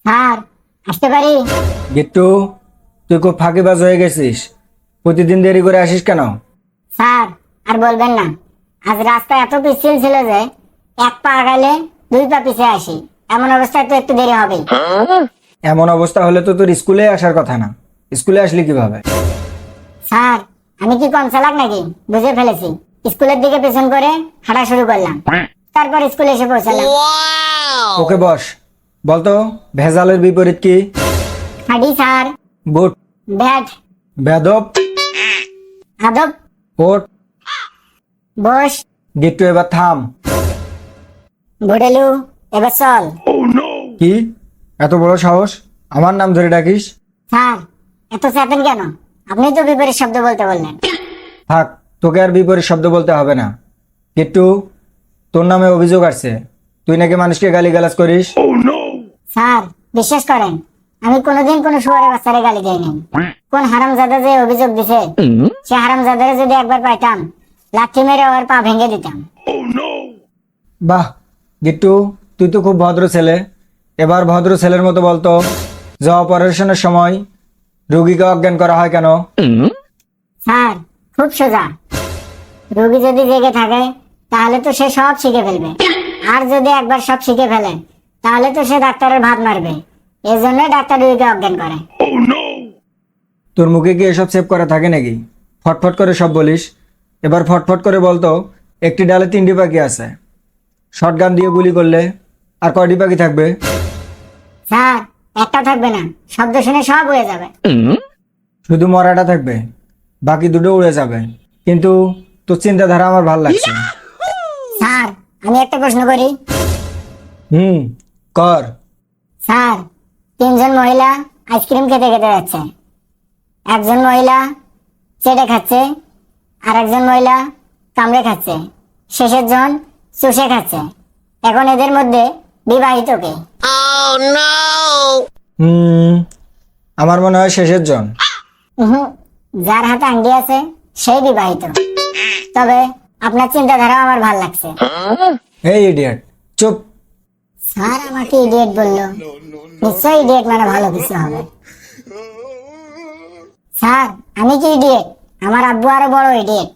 Sir আসতে পারি? গিট্টু, তুই খুব ফাঁকিবাজ হয়ে গেছিস। প্রতিদিন দেরি করে আসিস কেন? স্যার আর বলবেন না, আজ রাস্তা এত পিচ্ছিল ছিল যে এক পা আগালে দুই পা পিছিয়ে আসি। এমন অবস্থায় তো একটু দেরি হবেই। এমন অবস্থা হলে তো তোর স্কুলে আসার কথা না। স্কুলে আসলি কিভাবে? স্যার আমি কি কম চালাক নাকি? বুঝে ফেলেছি। স্কুলের দিকে পেছন করে হাঁটা শুরু করলাম, তারপর স্কুলে এসে পৌঁছালাম। ওকে বস, বলতো ভেজালের বিপরীত কি? হাঁটি স্যার। বুট। ব্যাট। বেদব। আদব। ওট। বস। গিট্টু এবার থাম। ভোটেলু এবার চল। কি এত বড় সাহস আমার নাম ধরে ডাকিস? স্যার এত চাপেন কেন? আপনি তো বিপরীত শব্দ বলতে বললেন। থাক, তোকে আর বিপরীত শব্দ বলতে হবে না। গিট্টু, তোর নামে অভিযোগ আসছে, তুই নাকি মানুষকে গালিগালাজ করিস। স্যার বিশ্বাস করেন, আমি কোনোদিন কোনো শুয়ারের বাচ্চারে গালি দেইনি। কোন হারামজাদা যে অভিযোগ দিছে, সে হারামজাদারে যদি একবার পাইতাম, লাঠি মেরে ওর পা ভেঙে দিতাম। বাহ গিট্টু, তুই তো খুব ভদ্র ছেলে। এবার ভদ্র ছেলের মতো বলতো, যে অপারেশনের সময় রোগীকে অজ্ঞান করা হয় কেন? স্যার খুব সোজা। রোগী যদি জেগে থাকে তাহলে তো সে সব শিখে ফেলবে, আর যদি একবার সব শিখে ফেলে তাহলে তো সে ডাক্তারের ভাত মারবে। এই জন্য ডাক্তার রোগীকে অজ্ঞান করে। তোর মুখে কি এসব সেভ করা থাকে নাকি? ফটফট করে সব বলিস। এবার ফটফট করে বলতো, একটি ডালে 3টি পাখি আছে, শটগান দিয়ে গুলি করলে আর কয়টি পাখি থাকবে? স্যার একটা থাকবে না, শব্দ শুনে সব উড়ে যাবে। শুধু মরাটা থাকবে, বাকি দুটো উড়ে যাবে। কিন্তু তোর চিন্তাধারা আমার ভাল লাগছে। স্যার আমি একটা প্রশ্ন করি। কর। স্যার 3জন মহিলা আইসক্রিম খেতে খেতে যাচ্ছে। একজন মহিলা চেটে খাচ্ছে, আর একজন মহিলা কামড়ে খাচ্ছে, শেষের জন চুষে খাচ্ছে। এখন এদের মধ্যে বিবাহিত কে? আমার মনে হয় শেষের জন। উহু, যার হাতে আংটি আছে সেই বিবাহিত। তবে আপনার চিন্তাধারা আমার ভাল লাগছে। এই ইডিয়েট, চুপ। স্যার আমাকে ইডিয়েট বললো, নিশ্চয়ই ইডিয়েট মানে ভালো কিছু হবে। স্যার আমি কি ইডিয়েট? আমার আব্বু আরো বড় ইডিয়েট।